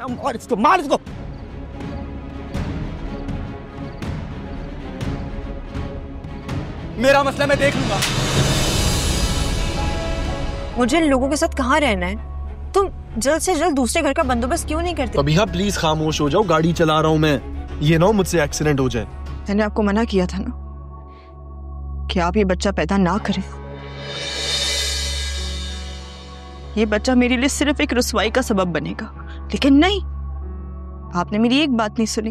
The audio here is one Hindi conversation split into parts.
और इसको मार इसको। मेरा मसला मैं देख लूंगा। मुझे इन लोगों के साथ कहाँ रहना है? तुम जल्द से जल्द दूसरे घर का बंदोबस्त क्यों नहीं करते? अभी प्लीज खामोश हो जाओ, गाड़ी चला रहा हूँ मैं। ये ना मुझसे एक्सीडेंट हो जाए। मैंने आपको मना किया था ना कि आप ये बच्चा पैदा ना करें। ये बच्चा मेरे लिए सिर्फ एक रुसवाई का सबब बनेगा, लेकिन नहीं, आपने मेरी एक बात नहीं सुनी।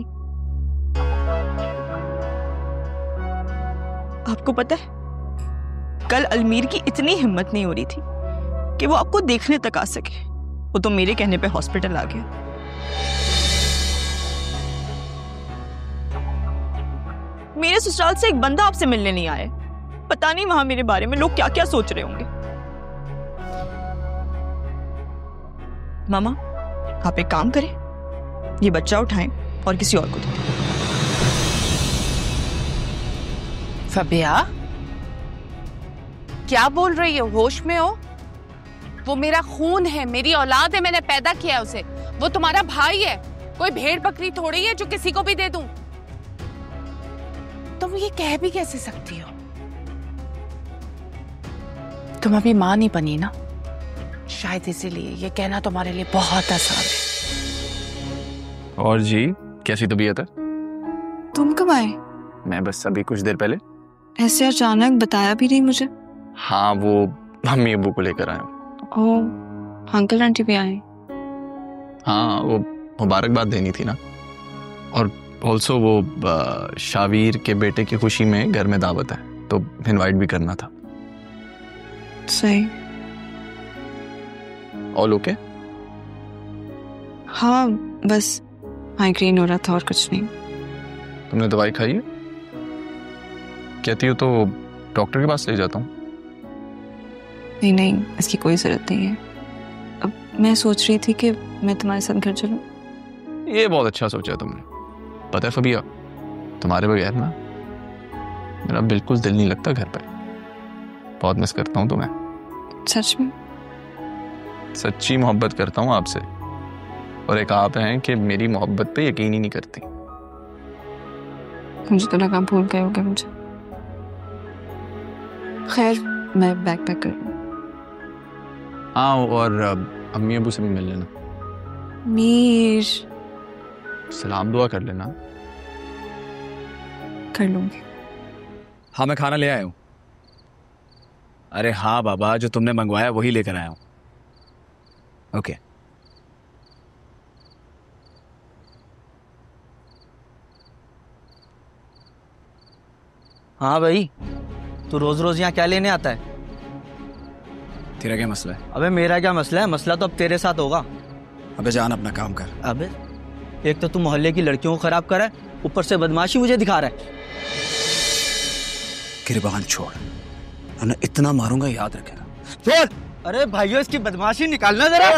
आपको पता है, कल अलमीर की इतनी हिम्मत नहीं हो रही थी कि वो आपको देखने तक आ सके। वो तो मेरे कहने पे हॉस्पिटल आ गया। मेरे ससुराल से एक बंदा आपसे मिलने नहीं आया। पता नहीं वहां मेरे बारे में लोग क्या क्या सोच रहे होंगे। मामा, आप एक काम करें, ये बच्चा उठाएं और किसी और को दें। फबिया, क्या बोल रही हो? होश में हो? वो मेरा खून है, मेरी औलाद है, मैंने पैदा किया है उसे। वो तुम्हारा भाई है, कोई भेड़ बकरी थोड़ी है जो किसी को भी दे दूं। तुम ये कह भी कैसे सकती हो? तुम अभी मां नहीं बनी ना, शायद इसीलिए ये कहना तुम्हारे लिए बहुत आसान है। और जी, कैसी तबीयत है? तुम कब आए? मैं बस अभी कुछ देर पहले। ऐसे अचानक बताया भी नहीं मुझे। हाँ, वो मम्मी अब्बू को लेकर आया हूँ। ओह, अंकल आंटी भी आए? हाँ, वो मुबारकबाद देनी थी ना, और ऑल्सो वो शावीर के बेटे की खुशी में घर में दावत है, तो इनवाइट भी करना था। सही। All okay? हाँ, बस माइग्रेन हो रहा था और कुछ नहीं। तुमने दवाई खाई है? कहती हो तो डॉक्टर के पास ले जाता हूँ। नहीं नहीं, इसकी कोई जरूरत नहीं है। अब मैं सोच रही थी कि मैं तुम्हारे साथ घर चलूं। ये बहुत अच्छा सोचा तुमने। पता है फबिया, तुम्हारे बगैर ना मेरा बिल्कुल दिल नहीं लगता घर पे। बहुत मिस करता हूँ तुम्हें। सच में? सच्ची मोहब्बत करता हूँ आपसे, और एक आप हैं कि मेरी मोहब्बत पे यकीन ही नहीं करती। मुझे तो लगा भूल गए होगे मुझे। खैर, मैं बैग पैक कर लूं। हाँ, और अम्मी अबू से भी मिल लेना। मीर, सलाम दुआ कर लेना। कर लूंगी। हाँ, मैं खाना ले आया हूँ। अरे हाँ बाबा, जो तुमने मंगवाया वही लेकर आया हूँ। ओके। हाँ भाई, तू रोज रोज यहाँ क्या लेने आता है? तेरा क्या मसला है? अबे मेरा क्या मसला है? मसला तो अब तेरे साथ होगा। अबे जान, अपना काम कर। अबे एक तो तू मोहल्ले की लड़कियों को खराब कर रहा है, ऊपर से बदमाशी मुझे दिखा रहा है। गिरबान छोड़, वरना इतना मारूंगा याद रखेगा। छोड़। अरे भाइयों, इसकी बदमाशी निकालना जरा।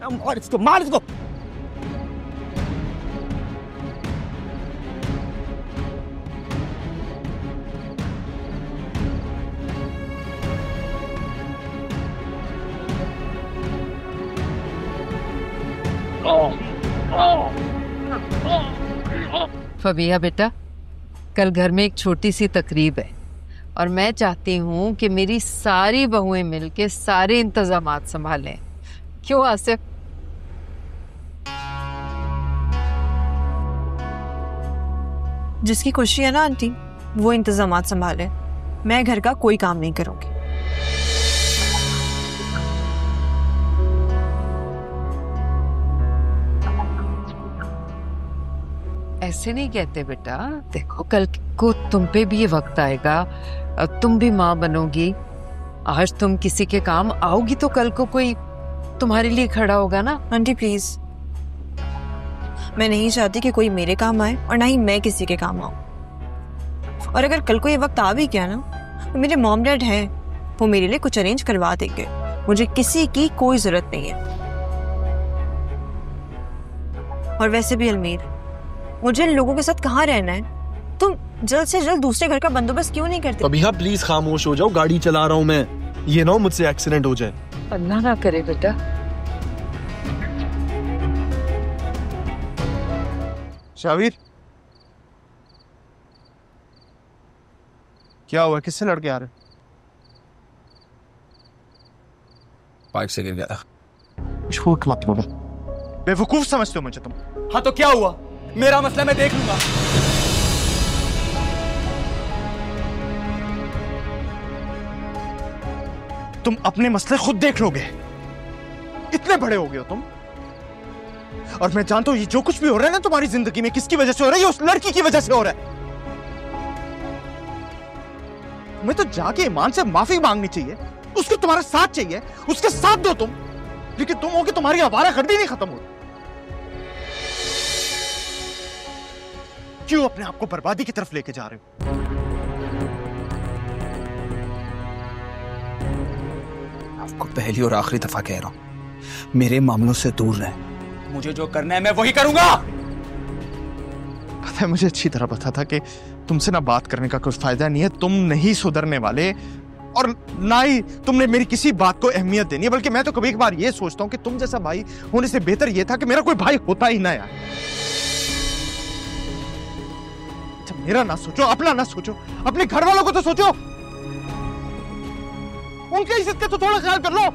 और इसको मार इसको। फबिया बेटा, कल घर में एक छोटी सी तकरीब है और मैं चाहती हूँ कि मेरी सारी बहुएं मिलके सारे इंतजामात संभालें। क्यों आसिफ? जिसकी खुशी है ना आंटी, वो इंतजामात संभाले। मैं घर का कोई काम नहीं करूंगी। ऐसे नहीं कहते बेटा। देखो, कल को तुम पे भी ये वक्त आएगा, तुम भी माँ बनोगी। आज तुम किसी के काम आओगी तो कल को कोई तुम्हारे लिए खड़ा होगा ना। आंटी प्लीज, मैं नहीं चाहती कि कोई मेरे काम आए और ना ही मैं किसी के काम आऊं। और अगर कल को ये वक्त आ भी गया ना, तो मेरे मॉम डैड हैं, वो मेरे लिए कुछ अरेंज करवा देंगे। मुझे किसी की कोई जरूरत नहीं है। और वैसे भी अलमीर, मुझे इन लोगों के साथ कहाँ रहना है? तुम जल्द से जल्द दूसरे घर का बंदोबस्त क्यों नहीं करते? अभी प्लीज खामोश हो जाओ, गाड़ी चला रहा हूँ मैं। ये ना मुझसे एक्सीडेंट हो जाए। अल्लाह ना करे बेटा। शावीर, क्या हुआ? किससे लड़के आ रहे? बाइक से गिर गया था। झूठ मत बोलो, बेवकूफ समझते हो मुझे तुम। हाँ तो क्या हुआ? मेरा मसला मैं देख लूंगा। तुम अपने मसले खुद देख लोगे, इतने बड़े हो गए हो तुम। और मैं जानता हूं ये जो कुछ भी हो रहा है ना तुम्हारी जिंदगी में, किसकी वजह से हो रहा है? ये उस लड़की की वजह से हो रहा है। तुम्हें तो जाके ईमान से माफी मांगनी चाहिए, उसको तुम्हारा साथ चाहिए, उसके साथ दो तुम। लेकिन तुम हो कि तुम्हारी आवारागर्दी नहीं खत्म हो। क्यों अपने आप को बर्बादी की तरफ लेके जा रहे हो? आपको पहली और आखिरी दफा कह रहा हूं, मेरे मामलों से दूर रहें। मुझे जो करना है मैं वही करूंगा। पता है, मुझे अच्छी तरह पता था कि तुमसे ना बात करने का कुछ फायदा नहीं है। तुम नहीं सुधरने वाले और ना ही तुमने मेरी किसी बात को अहमियत देनी है। बल्कि मैं तो कभी एक बार ये सोचता हूं कि तुम जैसा भाई होने से बेहतर ये था कि मेरा कोई भाई होता ही ना यार। अच्छा, मेरा ना सोचो, अपना ना सोचो, अपने घर वालों को तो सोचो। उनके इज्जत का तो थोड़ा ख्याल कर लो।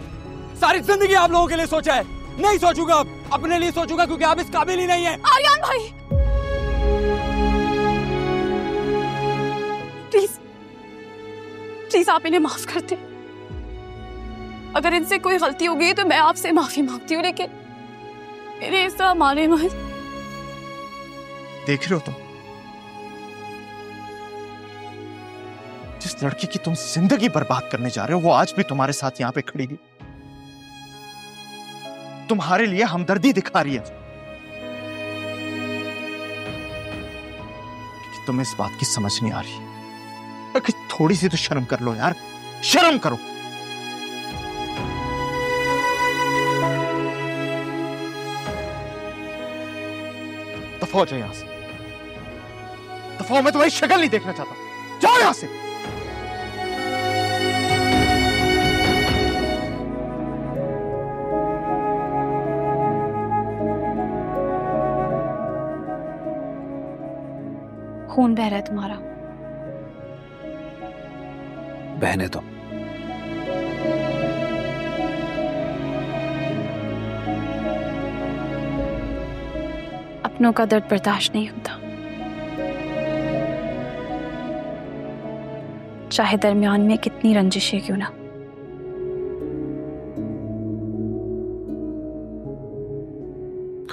सारी जिंदगी आप लोगों के लिए सोचा है, नहीं सोचूंगा अब, अपने लिए सोचूंगा क्योंकि आप इस काबिल ही नहीं है। आर्यन भाई, प्लीज प्लीज आप इन्हें माफ कर दें। अगर इनसे कोई गलती हो गई तो मैं आपसे माफी मांगती हूँ, लेकिन मेरे इस तरह मारे मत। देख रहे हो तुम, जिस लड़की की तुम जिंदगी बर्बाद करने जा रहे हो वो आज भी तुम्हारे साथ यहां पे खड़ी है, तुम्हारे लिए हमदर्दी दिखा रही है। कि तुम्हें इस बात की समझ नहीं आ रही कि थोड़ी सी तो शर्म कर लो यार, शर्म करो। दफा हो जाओ यहां से, दफा हो, मैं तुम्हारी शक्ल नहीं देखना चाहता। जाओ यहां से। खून बह रहा है तुम्हारा। बहने तो अपनों का दर्द बर्दाश्त नहीं होता, चाहे दरमियान में कितनी रंजिशें क्यों ना।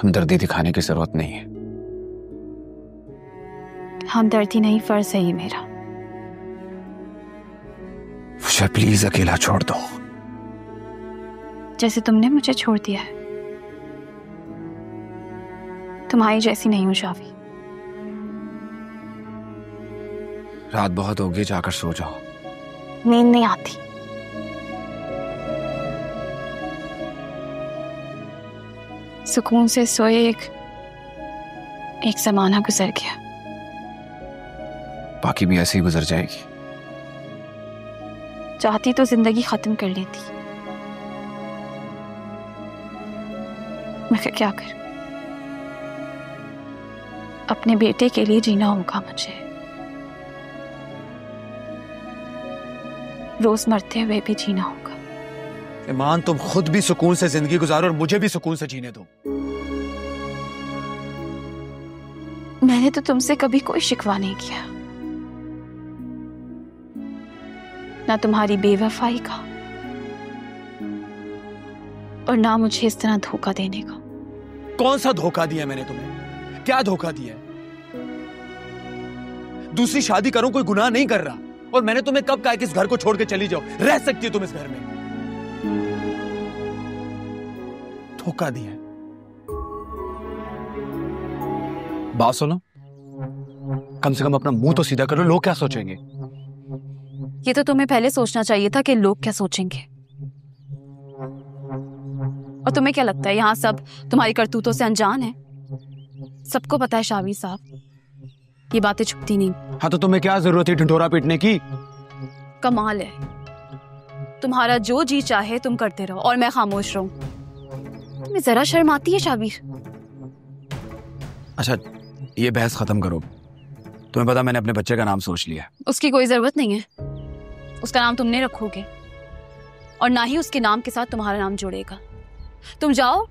हमदर्दी दिखाने की जरूरत नहीं है। हमदर्दी नहीं, फर्ज है ये मेरा। मुझे प्लीज अकेला छोड़ दो। जैसे तुमने मुझे छोड़ दिया है। तुम्हारी जैसी नहीं हूं शावी। रात बहुत होगी, जाकर सो जाओ। नींद नहीं आती। सुकून से सोए एक जमाना गुजर गया, बाकी भी ऐसे ही गुजर जाएगी। चाहती तो जिंदगी खत्म कर लेती, मगर क्या कर। अपने बेटे के लिए जीना होगा मुझे, रोज मरते हुए भी जीना होगा। ईमान, तुम खुद भी सुकून से जिंदगी गुजारो और मुझे भी सुकून से जीने दो। मैंने तो तुमसे कभी कोई शिकवा नहीं किया, ना तुम्हारी बेवफाई का और ना मुझे इस तरह धोखा देने का। कौन सा धोखा दिया मैंने तुम्हें? क्या धोखा दिया? दूसरी शादी करूं कोई गुनाह नहीं कर रहा, और मैंने तुम्हें कब कहा कि इस घर को छोड़ के चली जाओ, रह सकती हो तुम इस घर में। धोखा दिया। बात सुनो, कम से कम अपना मुंह तो सीधा करो, लोग क्या सोचेंगे? ये तो तुम्हें पहले सोचना चाहिए था कि लोग क्या सोचेंगे। और तुम्हें क्या लगता है यहाँ सब तुम्हारी करतूतों से अनजान है? सबको पता है शावी साहब, ये बातें छुपती नहीं। हाँ तो तुम्हें क्या जरूरत है ढिंढोरा पीटने की? कमाल है, तुम्हारा जो जी चाहे तुम करते रहो और मैं खामोश रहूं। तुम्हें जरा शर्म आती है शाबीर? अच्छा ये बहस खत्म करो। तुम्हें पता मैंने अपने बच्चे का नाम सोच लिया। उसकी कोई जरूरत नहीं है। उसका नाम तुमने रखोगे और ना ही उसके नाम के साथ तुम्हारा नाम जुड़ेगा। तुम जाओ,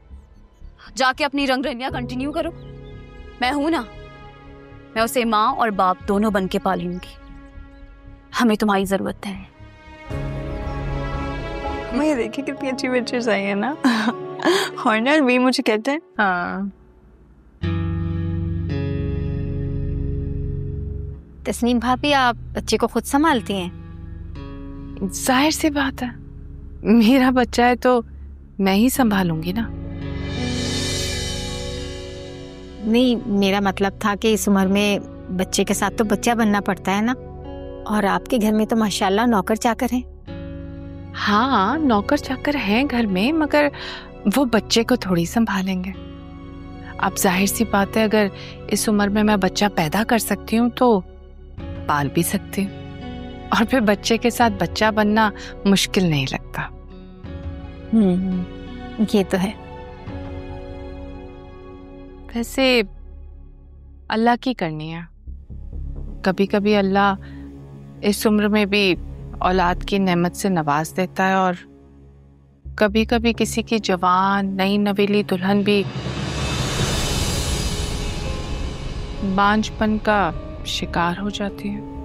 जाके अपनी रंगरलियां कंटिन्यू करो। मैं हूं ना, मैं उसे माँ और बाप दोनों बन के पालूंगी। हमें तुम्हारी जरूरत है। मैं देखिए कितनी अच्छी पिक्चर्स आई है ना। हॉर्नर भी मुझे कहते हैं। हाँ, तस्नीम भाभी, आप बच्चे को खुद संभालती हैं? जाहिर सी बात है, मेरा बच्चा है तो मैं ही संभालूंगी ना। नहीं, मेरा मतलब था कि इस उम्र में बच्चे के साथ तो बच्चा बनना पड़ता है ना। और आपके घर में तो माशाल्लाह नौकर चाकर हैं। हाँ, नौकर चाकर हैं घर में, मगर वो बच्चे को थोड़ी संभालेंगे। अब जाहिर सी बात है, अगर इस उम्र में मैं बच्चा पैदा कर सकती हूँ तो पाल भी सकती हूँ, और फिर बच्चे के साथ बच्चा बनना मुश्किल नहीं लगता। ये तो है। वैसे अल्लाह की करनी है। कभी कभी अल्लाह इस उम्र में भी औलाद की नेमत से नवाज देता है, और कभी कभी किसी की जवान नई नवेली दुल्हन भी बांझपन का शिकार हो जाती है।